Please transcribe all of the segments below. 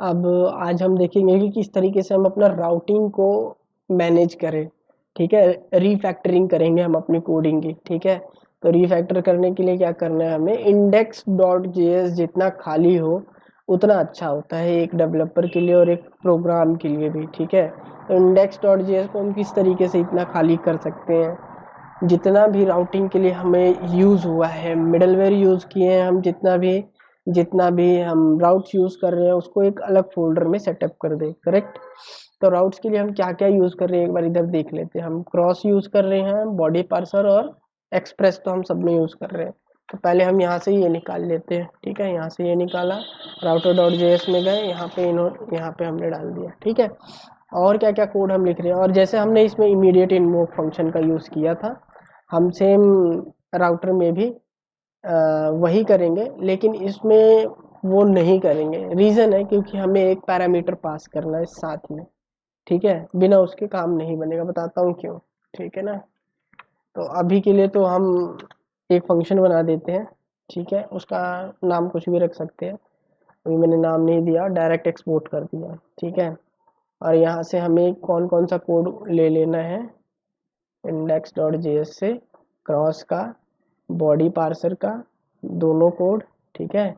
अब आज हम देखेंगे कि किस तरीके से हम अपना राउटिंग को मैनेज करें। ठीक है, रीफैक्टरिंग करेंगे हम अपनी कोडिंग की। ठीक है, तो रीफैक्टर करने के लिए क्या करना है, हमें index.js जितना खाली हो उतना अच्छा होता है एक डेवलपर के लिए और एक प्रोग्राम के लिए भी। ठीक है, तो index.js को हम किस तरीके से इतना खाली कर सकते हैं, जितना भी राउटिंग के लिए हमें यूज़ हुआ है, मिडलवेयर यूज़ किए हैं हम, जितना भी हम राउट्स यूज़ कर रहे हैं उसको एक अलग फोल्डर में सेटअप कर दें। करेक्ट, तो राउट्स के लिए हम क्या क्या यूज़ कर रहे हैं एक बार इधर देख लेते हैं। हम क्रॉस यूज़ कर रहे हैं, बॉडी पार्सर और एक्सप्रेस तो हम सब में यूज़ कर रहे हैं। तो पहले हम यहाँ से ये निकाल लेते हैं। ठीक है, यहाँ से ये निकाला, router.js में गए, यहाँ पे हमने डाल दिया। ठीक है, और क्या क्या कोड हम लिख रहे हैं, और जैसे हमने इसमें इमीडिएट इन्वोक फंक्शन का यूज़ किया था, हम सेम राउटर में भी वही करेंगे, लेकिन इसमें वो नहीं करेंगे। रीज़न है क्योंकि हमें एक पैरामीटर पास करना है साथ में। ठीक है, बिना उसके काम नहीं बनेगा, बताता हूँ क्यों। ठीक है ना, तो अभी के लिए तो हम एक फंक्शन बना देते हैं। ठीक है, उसका नाम कुछ भी रख सकते हैं, अभी मैंने नाम नहीं दिया, डायरेक्ट एक्सपोर्ट कर दिया। ठीक है, और यहाँ से हमें कौन कौन सा कोड ले लेना है, index.js से क्रॉस का, बॉडी पार्सर का, दोनों कोड। ठीक है,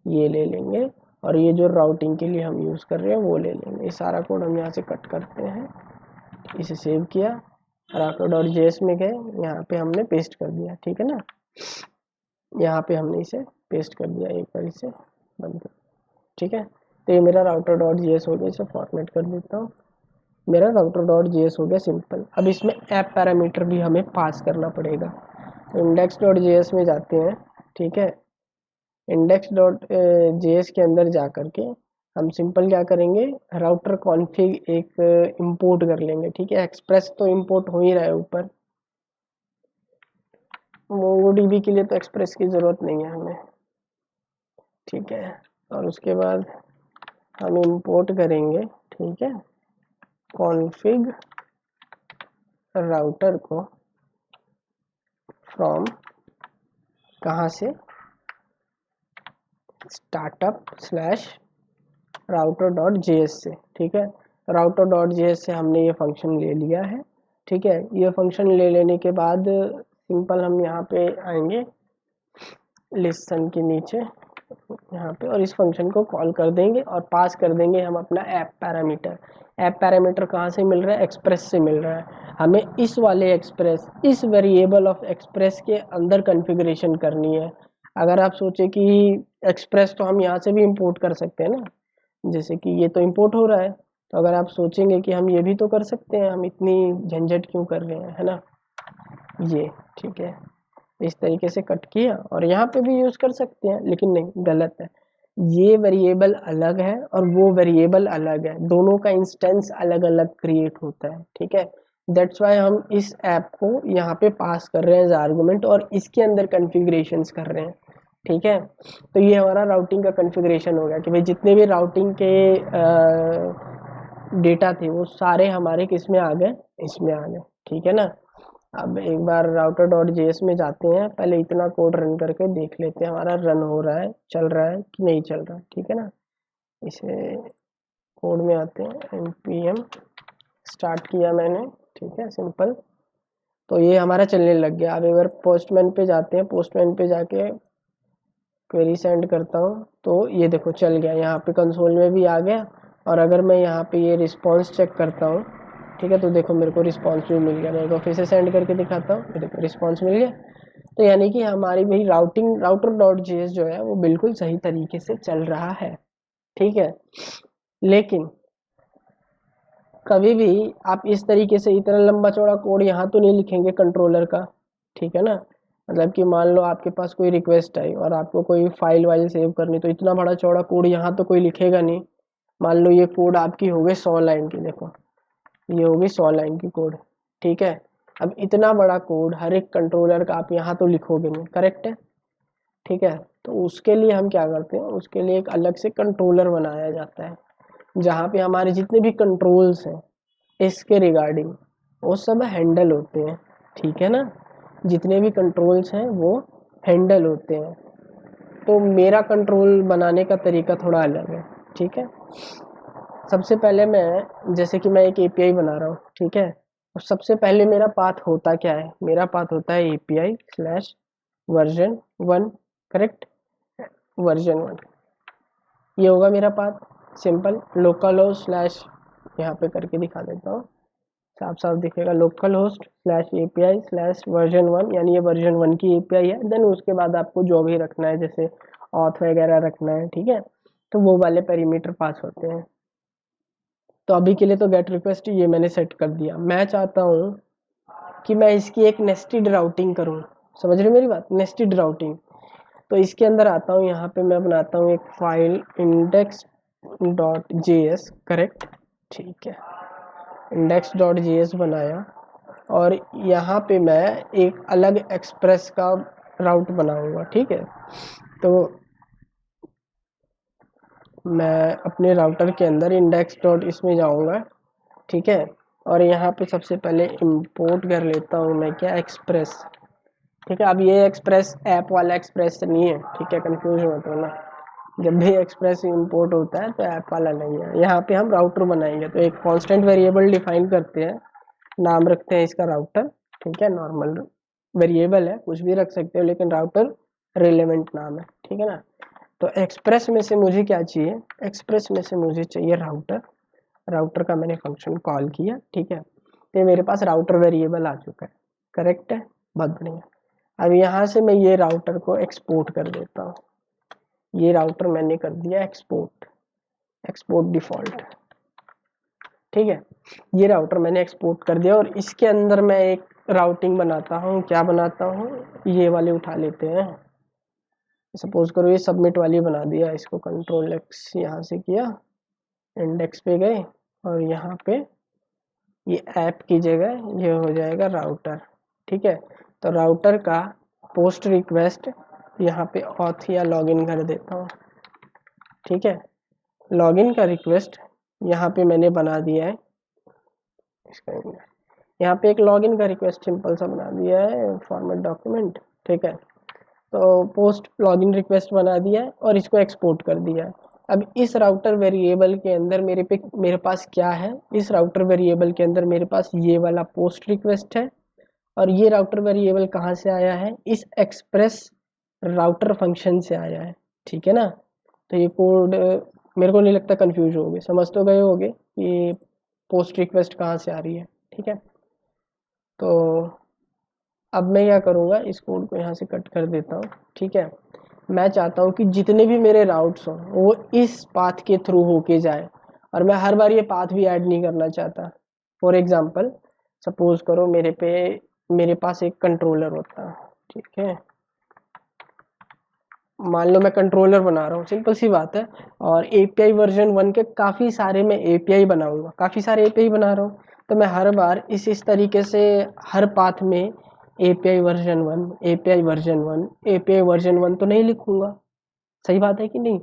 ये ले लेंगे, और ये जो राउटिंग के लिए हम यूज़ कर रहे हैं वो ले लेंगे। ये सारा कोड हम यहाँ से कट करते हैं, इसे सेव किया, router.js में गए, यहाँ पे हमने पेस्ट कर दिया। ठीक है ना, यहाँ पे हमने इसे पेस्ट कर दिया, एक बार इसे बंद कर। ठीक है, तो ये मेरा router.js हो गया, इसे फॉर्मेट कर देता हूँ। मेरा router.js हो गया सिंपल। अब इसमें ऐप पैरामीटर भी हमें पास करना पड़ेगा, तो index.js में जाते हैं। ठीक है, index.js के अंदर जा करके हम सिंपल क्या करेंगे, राउटर कॉन्फ़िग एक इंपोर्ट कर लेंगे। ठीक है, एक्सप्रेस तो इंपोर्ट हो ही रहा है ऊपर, MongoDB के लिए तो एक्सप्रेस की ज़रूरत नहीं है हमें। ठीक है, और उसके बाद हम इंपोर्ट करेंगे। ठीक है, कॉन्फ़िग राउटर को फ्रॉम, कहाँ से, startup/router.js से। ठीक है, router.js से हमने ये फंक्शन ले लिया है। ठीक है, ये फंक्शन ले लेने के बाद सिंपल हम यहाँ पे आएंगे लिसन के नीचे, यहाँ पे, और इस फंक्शन को कॉल कर देंगे और पास कर देंगे हम अपना ऐप पैरामीटर। ऐप पैरामीटर कहाँ से मिल रहा है, एक्सप्रेस से मिल रहा है। हमें इस वाले एक्सप्रेस, इस वेरिएबल ऑफ एक्सप्रेस के अंदर कॉन्फ़िगरेशन करनी है। अगर आप सोचे कि एक्सप्रेस तो हम यहाँ से भी इंपोर्ट कर सकते हैं ना, जैसे कि ये तो इंपोर्ट हो रहा है, तो अगर आप सोचेंगे कि हम ये भी तो कर सकते हैं, हम इतनी झंझट क्यों कर रहे हैं, है ना, ये। ठीक है, इस तरीके से कट किया, और यहाँ पे भी यूज़ कर सकते हैं, लेकिन नहीं, गलत है। ये वेरिएबल अलग है और वो वेरिएबल अलग है, दोनों का इंस्टेंस अलग अलग क्रिएट होता है। ठीक है, दैट्स वाई हम इस ऐप को यहाँ पे पास कर रहे हैं एज आर्गुमेंट, और इसके अंदर कॉन्फ़िगरेशंस कर रहे हैं। ठीक है, तो ये हमारा राउटिंग का कॉन्फ़िगरेशन हो गया कि भाई जितने भी राउटिंग के डेटा थे वो सारे हमारे किस में आ गए, इसमें आ गए। ठीक है ना, अब एक बार router.js में जाते हैं, पहले इतना कोड रन करके देख लेते हैं हमारा रन हो रहा है, चल रहा है कि नहीं चल रहा है। ठीक है ना, इसे कोड में आते हैं, npm स्टार्ट किया मैंने। ठीक है, सिंपल, तो ये हमारा चलने लग गया। अब एक बार पोस्टमैन पे जाते हैं, पोस्टमैन पे जाके क्वेरी सेंड करता हूँ, तो ये देखो चल गया, यहाँ पे कंसोल में भी आ गया। और अगर मैं यहाँ पे ये रिस्पॉन्स चेक करता हूँ, ठीक है, तो देखो मेरे को रिस्पॉन्स भी मिल गया। मेरे को फिर से सेंड करके दिखाता हूँ, ये देखो रिस्पॉन्स मिल गया। तो यानी कि हमारी भाई router.js जो है वो बिल्कुल सही तरीके से चल रहा है। ठीक है, लेकिन कभी भी आप इस तरीके से इतना लंबा चौड़ा कोड यहाँ तो नहीं लिखेंगे कंट्रोलर का। ठीक है ना, मतलब कि मान लो आपके पास कोई रिक्वेस्ट आई और आपको कोई फाइल वाइल सेव करनी, तो इतना बड़ा चौड़ा कोड यहाँ तो कोई लिखेगा नहीं। मान लो ये कोड आपकी हो गई 100 लाइन की, देखो ये होगी 100 लाइन की कोड। ठीक है, अब इतना बड़ा कोड हर एक कंट्रोलर का आप यहाँ तो लिखोगे नहीं, करेक्ट है। ठीक है, तो उसके लिए हम क्या करते हैं, उसके लिए एक अलग से कंट्रोलर बनाया जाता है, जहाँ पे हमारे जितने भी कंट्रोल्स हैं इसके रिगार्डिंग वो सब हैंडल होते हैं। ठीक है ना, जितने भी कंट्रोल्स हैं वो हैंडल होते हैं। तो मेरा कंट्रोल बनाने का तरीका थोड़ा अलग है। ठीक है। सबसे पहले मैं, जैसे कि मैं एक एपीआई बना रहा हूँ, ठीक है, और सबसे पहले मेरा पाथ होता क्या है, मेरा पाथ होता है API slash version 1, correct, version 1, ये होगा मेरा path. Simple local host slash, यहाँ पे करके दिखा देता हूँ, साफ साफ दिखेगा, local host slash API slash version 1, यानी ये वर्जन 1 की एपीआई है। देन उसके बाद आपको जो भी रखना है, जैसे ऑथ वगैरह रखना है, ठीक है, तो वो वाले पेरीमीटर पास होते हैं। तो अभी के लिए तो गेट रिक्वेस्ट ये मैंने सेट कर दिया। मैं चाहता हूँ कि मैं इसकी एक नेस्टेड राउटिंग करूँ, समझ रहे हो मेरी बात, नेस्टेड राउटिंग। तो इसके अंदर आता हूँ, यहाँ पे मैं बनाता हूँ एक फाइल index.js, करेक्ट, ठीक है, index.js बनाया, और यहाँ पे मैं एक अलग एक्सप्रेस का राउट बनाऊंगा, ठीक है। तो मैं अपने राउटर के अंदर इंडेक्स डॉट इसमें जाऊंगा, ठीक है, और यहाँ पे सबसे पहले इंपोर्ट कर लेता हूँ मैं क्या, एक्सप्रेस, ठीक है। अब ये एक्सप्रेस ऐप वाला एक्सप्रेस नहीं है, ठीक है, कंफ्यूज मत होना, जब भी एक्सप्रेस इंपोर्ट होता है तो ऐप वाला नहीं है। यहाँ पे हम राउटर बनाएंगे, तो एक कांस्टेंट वेरिएबल डिफाइन करते हैं, नाम रखते हैं इसका राउटर, ठीक है, नॉर्मल वेरिएबल है, कुछ भी रख सकते हो, लेकिन राउटर रिलेवेंट नाम है, ठीक है ना। तो एक्सप्रेस में से मुझे क्या चाहिए, एक्सप्रेस में से मुझे चाहिए राउटर, राउटर का मैंने फंक्शन कॉल किया, ठीक है, तो मेरे पास राउटर वेरिएबल आ चुका है, करेक्ट है, बहुत बढ़िया। अब यहाँ से मैं ये राउटर को एक्सपोर्ट कर देता हूँ, ये राउटर मैंने कर दिया एक्सपोर्ट, एक्सपोर्ट डिफॉल्ट, ठीक है, ये राउटर मैंने एक्सपोर्ट कर दिया। और इसके अंदर मैं एक राउटिंग बनाता हूँ, क्या बनाता हूँ, ये वाले उठा लेते हैं, सपोज करो ये सबमिट वाली बना दिया, इसको कंट्रोल एक्स यहाँ से किया, इंडेक्स पे गए, और यहाँ पे ये ऐप की जगह ये हो जाएगा राउटर, ठीक है। तो राउटर का पोस्ट रिक्वेस्ट यहाँ पे ऑथ या लॉगिन कर देता हूँ, ठीक है, लॉगिन का रिक्वेस्ट यहाँ पे मैंने बना दिया है, यहाँ पे एक लॉगिन का रिक्वेस्ट सिंपल सा बना दिया है, फॉर्मेट डॉक्यूमेंट, ठीक है। तो पोस्ट लॉगिन रिक्वेस्ट बना दिया है और इसको एक्सपोर्ट कर दिया है। अब इस राउटर वेरिएबल के अंदर मेरे पास क्या है, इस राउटर वेरिएबल के अंदर मेरे पास ये वाला पोस्ट रिक्वेस्ट है, और ये राउटर वेरिएबल कहाँ से आया है, इस एक्सप्रेस राउटर फंक्शन से आया है, ठीक है ना। तो ये कोड मेरे को नहीं लगता कंफ्यूज होगे, समझ तो गए होगे ये पोस्ट रिक्वेस्ट कहाँ से आ रही है, ठीक है। तो अब मैं क्या करूँगा, इस कोड को यहाँ से कट कर देता हूँ, ठीक है। मैं चाहता हूँ कि जितने भी मेरे राउट्स हों वो इस पाथ के थ्रू होके जाए, और मैं हर बार ये पाथ भी ऐड नहीं करना चाहता। फॉर एग्जांपल सपोज करो मेरे पास एक कंट्रोलर होता है, ठीक है, मान लो मैं कंट्रोलर बना रहा हूँ, सिंपल सी बात है, और एपीआई वर्जन 1 के काफ़ी सारे मैं एपीआई बनाऊंगा, काफ़ी सारे एपीआई बना रहा हूँ, तो मैं हर बार इस तरीके से हर पाथ में API version 1, API version 1, API version 1 तो नहीं लिखूंगा, सही बात है कि नहीं।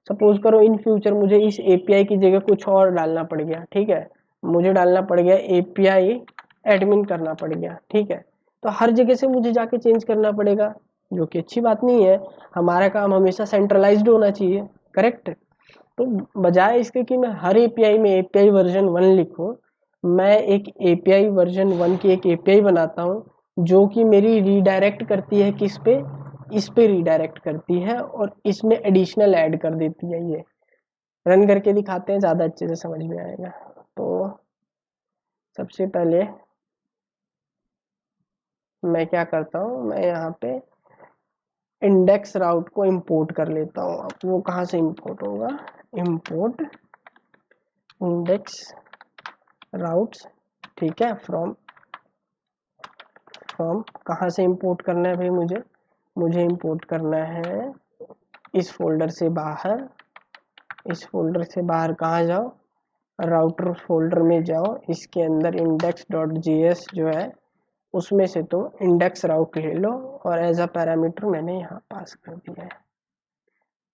सपोज करो इन फ्यूचर मुझे इस एपीआई की जगह कुछ और डालना पड़ गया, ठीक है, मुझे डालना पड़ गया एपीआई एडमिन करना पड़ गया, ठीक है, तो हर जगह से मुझे जाके चेंज करना पड़ेगा, जो कि अच्छी बात नहीं है। हमारा काम हमेशा सेंट्रलाइज्ड होना चाहिए, करेक्ट। तो बजाय इसके कि मैं हर एपीआई में एपीआई वर्जन 1 लिखूं, मैं एक एपीआई वर्जन 1 की एक एपीआई बनाता हूँ, जो कि मेरी रीडायरेक्ट करती है किस पे, इस पे रीडायरेक्ट करती है, और इसमें एडिशनल ऐड कर देती है। ये रन करके दिखाते हैं, ज़्यादा अच्छे से समझ में आएगा। तो सबसे पहले मैं क्या करता हूँ, मैं यहाँ पे इंडेक्स राउट को इंपोर्ट कर लेता हूँ। अब वो कहाँ से इंपोर्ट होगा, इंपोर्ट इंडेक्स राउट्स, ठीक है, फ्रॉम कहाँ से इंपोर्ट करना है भाई, मुझे इंपोर्ट करना है इस फोल्डर से बाहर, इस फोल्डर से बाहर कहाँ जाओ, राउटर फोल्डर में जाओ, इसके अंदर index.js जो है उसमें से तुम इंडेक्स राउट ले लो, और एज अ पैरामीटर मैंने यहाँ पास कर दिया है,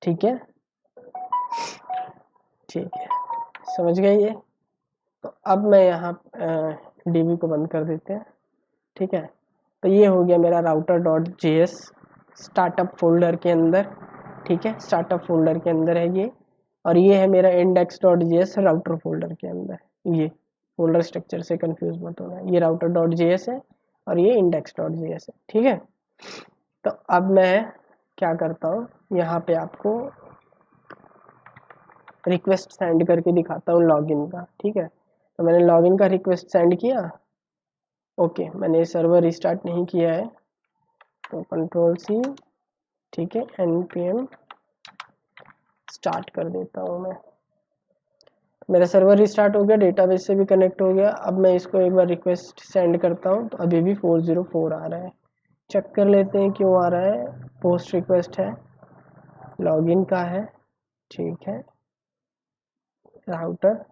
ठीक है, ठीक है, समझ गए ये। तो अब मैं यहाँ डीबी को बंद कर देते हैं, ठीक है। तो ये हो गया मेरा router.js स्टार्टअप फोल्डर के अंदर, ठीक है, स्टार्टअप फोल्डर के अंदर है ये। और ये है मेरा index.js राउटर फोल्डर के अंदर। ये फोल्डर स्ट्रक्चर से कंफ्यूज मत होना, ये router.js है और ये index.js है, ठीक है। तो अब मैं क्या करता हूँ, यहाँ पे आपको रिक्वेस्ट सेंड करके दिखाता हूँ लॉगिन का, ठीक है। तो मैंने लॉगिन का रिक्वेस्ट सेंड किया, ओके। मैंने सर्वर रिस्टार्ट नहीं किया है, तो कंट्रोल सी, ठीक है, npm स्टार्ट कर देता हूँ मैं। मेरा सर्वर रिस्टार्ट हो गया, डेटाबेस से भी कनेक्ट हो गया। अब मैं इसको एक बार रिक्वेस्ट सेंड करता हूँ, तो अभी भी 404 आ रहा है। चेक कर लेते हैं क्यों आ रहा है। पोस्ट रिक्वेस्ट है, लॉगिन का है, ठीक है, राउटर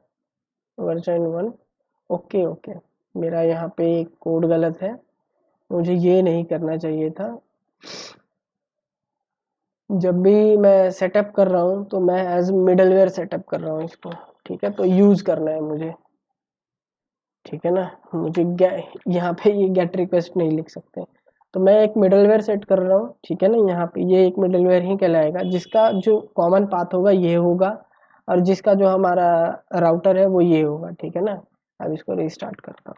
वर्जन 1, ओके ओके। मेरा यहाँ पे एक कोड गलत है, मुझे ये नहीं करना चाहिए था। जब भी मैं सेटअप कर रहा हूँ तो मैं एज मिडलवेयर सेटअप कर रहा हूँ इसको, ठीक है। तो यूज़ करना है मुझे, ठीक है ना। मुझे यहाँ पे ये गेट रिक्वेस्ट नहीं लिख सकते, तो मैं एक मिडलवेयर सेट कर रहा हूँ, ठीक है ना। यहाँ पे ये एक मिडलवेयर ही कहलाएगा, जिसका जो कॉमन पाथ होगा ये होगा, और जिसका जो हमारा राउटर है वो ये होगा, ठीक है ना। अब इसको रिस्टार्ट करता हूँ,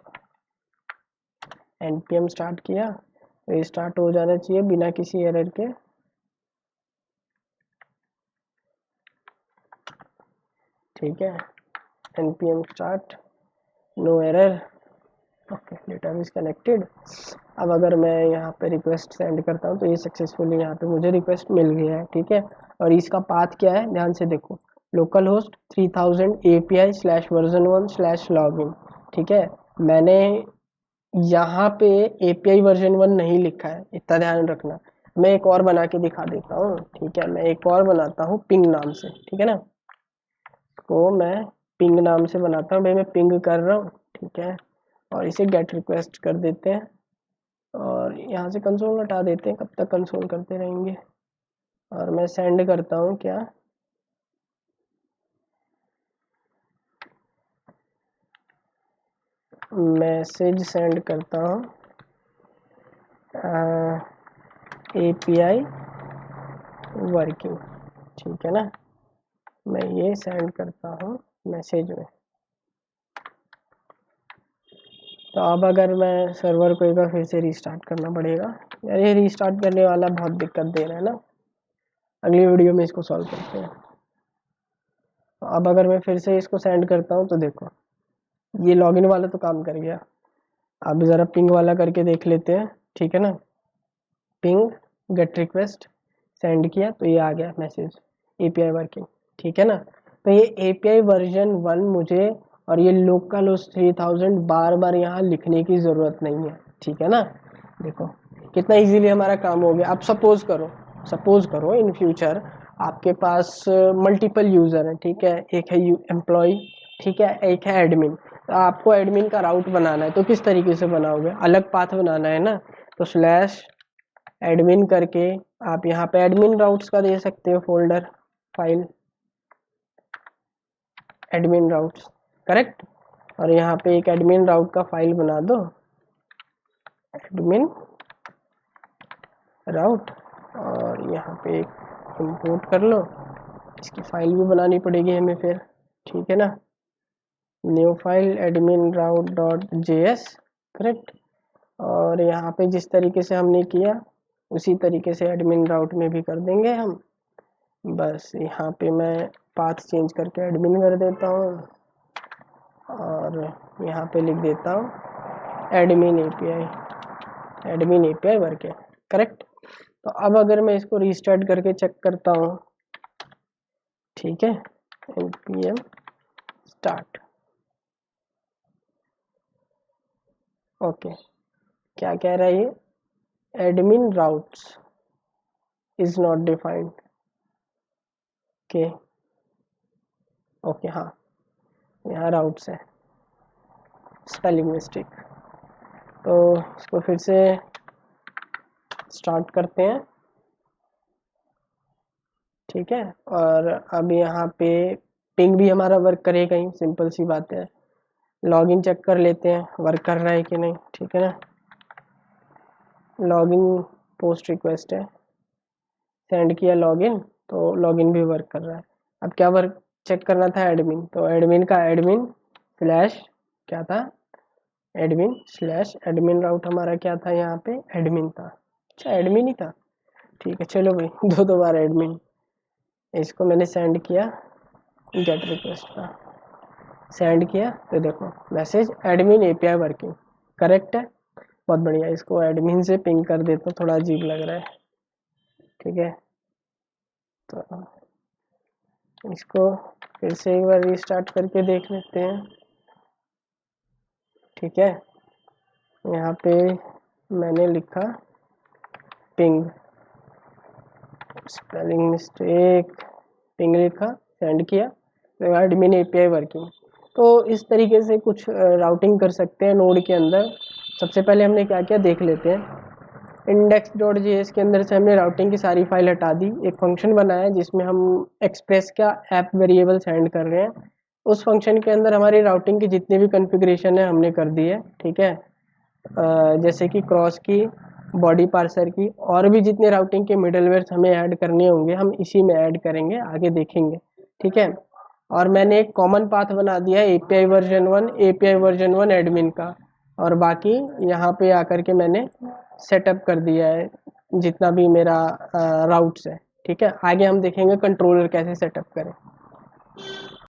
npm स्टार्ट किया, रिस्टार्ट हो जाना चाहिए बिना किसी एरर के। ठीक है, npm start, no error, okay, database connected. अब अगर मैं यहाँ पे रिक्वेस्ट सेंड करता हूँ तो ये सक्सेसफुली यहाँ पे मुझे रिक्वेस्ट मिल गया है, ठीक है। और इसका पाथ क्या है, ध्यान से देखो, लोकल होस्ट 3000 API/version1/login, ठीक है। मैंने यहाँ पे API वर्जन 1 नहीं लिखा है, इतना ध्यान रखना। मैं एक और बना के दिखा देता हूँ, ठीक है। मैं एक और बनाता हूँ पिंग नाम से, ठीक है ना। तो मैं पिंग नाम से बनाता हूँ, भाई मैं पिंग कर रहा हूँ, ठीक है। और इसे गेट रिक्वेस्ट कर देते हैं, और यहाँ से कंसोल हटा देते हैं, कब तक कंसोल करते रहेंगे। और मैं सेंड करता हूँ क्या, मैसेज सेंड करता हूँ API वर्किंग, ठीक है ना। मैं ये सेंड करता हूँ मैसेज में। तो अब अगर मैं सर्वर को एक बार फिर से रीस्टार्ट करना पड़ेगा यार, ये रीस्टार्ट करने वाला बहुत दिक्कत दे रहा है ना। अगली वीडियो में इसको सॉल्व करते हैं। तो अब अगर मैं फिर से इसको सेंड करता हूँ तो देखो, ये लॉगिन वाला तो काम कर गया। अब ज़रा पिंग वाला करके देख लेते हैं, ठीक है ना। पिंग गेट रिक्वेस्ट सेंड किया तो ये आ गया मैसेज API वर्किंग, ठीक है ना। तो ये API वर्जन 1 मुझे, और ये लोकल होस्ट 3000 बार बार यहाँ लिखने की ज़रूरत नहीं है, ठीक है ना। देखो कितना इजीली हमारा काम हो गया। अब सपोज करो इन फ्यूचर आपके पास मल्टीपल यूज़र हैं, ठीक है। एक है एम्प्लॉय, ठीक है, एक है एडमिन। तो आपको एडमिन का राउट बनाना है, तो किस तरीके से बनाओगे, अलग पाथ बनाना है ना। तो स्लैश एडमिन करके आप यहाँ पे एडमिन राउट्स का दे सकते हो folder file, admin routes, correct. और यहाँ पे एक एडमिन राउट का फाइल बना दो, एडमिन राउट, और यहाँ पे एक इंपोर्ट कर लो। इसकी फाइल भी बनानी पड़ेगी हमें फिर, ठीक है ना। न्यू फाइल एडमिन राउट डॉट JS, करेक्ट। और यहाँ पे जिस तरीके से हमने किया उसी तरीके से एडमिन राउट में भी कर देंगे हम। बस यहाँ पे मैं पाथ चेंज करके एडमिन कर देता हूँ, और यहाँ पे लिख देता हूँ एडमिन API वर्क है, करेक्ट। तो अब अगर मैं इसको रीस्टार्ट करके चेक करता हूँ, ठीक है, npm स्टार्ट, ओके। क्या कह रहा है ये, admin routes is not defined, okay okay, हाँ यहाँ राउट्स है, स्पेलिंग मिस्टेक। तो इसको फिर से स्टार्ट करते हैं, ठीक है। और अब यहाँ पे पिंग भी हमारा वर्क करेगा ही, सिंपल सी बात है। लॉगिन चेक कर लेते हैं वर्क कर रहा है कि नहीं, ठीक है ना। लॉगिन पोस्ट रिक्वेस्ट है, सेंड किया लॉगिन, तो लॉगिन भी वर्क कर रहा है। अब क्या वर्क चेक करना था, एडमिन, तो एडमिन का एडमिन स्लैश क्या था, एडमिन स्लैश एडमिन राउट हमारा क्या था, यहाँ पे एडमिन था। अच्छा एडमिन ही था, ठीक है चलो भाई, दो बार एडमिन। इसको मैंने सेंड किया, गेट रिक्वेस्ट का सेंड किया, तो देखो message admin API working, correct है, बहुत बढ़िया। इसको एडमिन से पिंग कर देता, थोड़ा अजीब लग रहा है, ठीक है। तो इसको फिर से एक बार रीस्टार्ट करके देख लेते हैं, ठीक है। यहाँ पे मैंने लिखा पिंग, स्पेलिंग मिस्टेक, पिंग लिखा, सेंड किया, तो एडमिन एपीआई वर्किंग। तो इस तरीके से कुछ राउटिंग कर सकते हैं नोड के अंदर। सबसे पहले हमने क्या किया देख लेते हैं। index.js के अंदर से हमने राउटिंग की सारी फाइल हटा दी, एक फंक्शन बनाया जिसमें हम एक्सप्रेस का ऐप वेरिएबल सेंड कर रहे हैं। उस फंक्शन के अंदर हमारी राउटिंग की जितनी भी कॉन्फ़िगरेशन है हमने कर दी है, ठीक है। जैसे कि क्रॉस की, बॉडी पार्सर की, और भी जितने राउटिंग के मिडलवेयर्स हमें ऐड करने होंगे हम इसी में ऐड करेंगे, आगे देखेंगे, ठीक है। और मैंने एक कॉमन पाथ बना दिया API version 1, API version 1 admin का, और बाकी यहाँ पे आकर के मैंने सेटअप कर दिया है जितना भी मेरा राउट्स है, ठीक है। आगे हम देखेंगे कंट्रोलर कैसे सेटअप करें।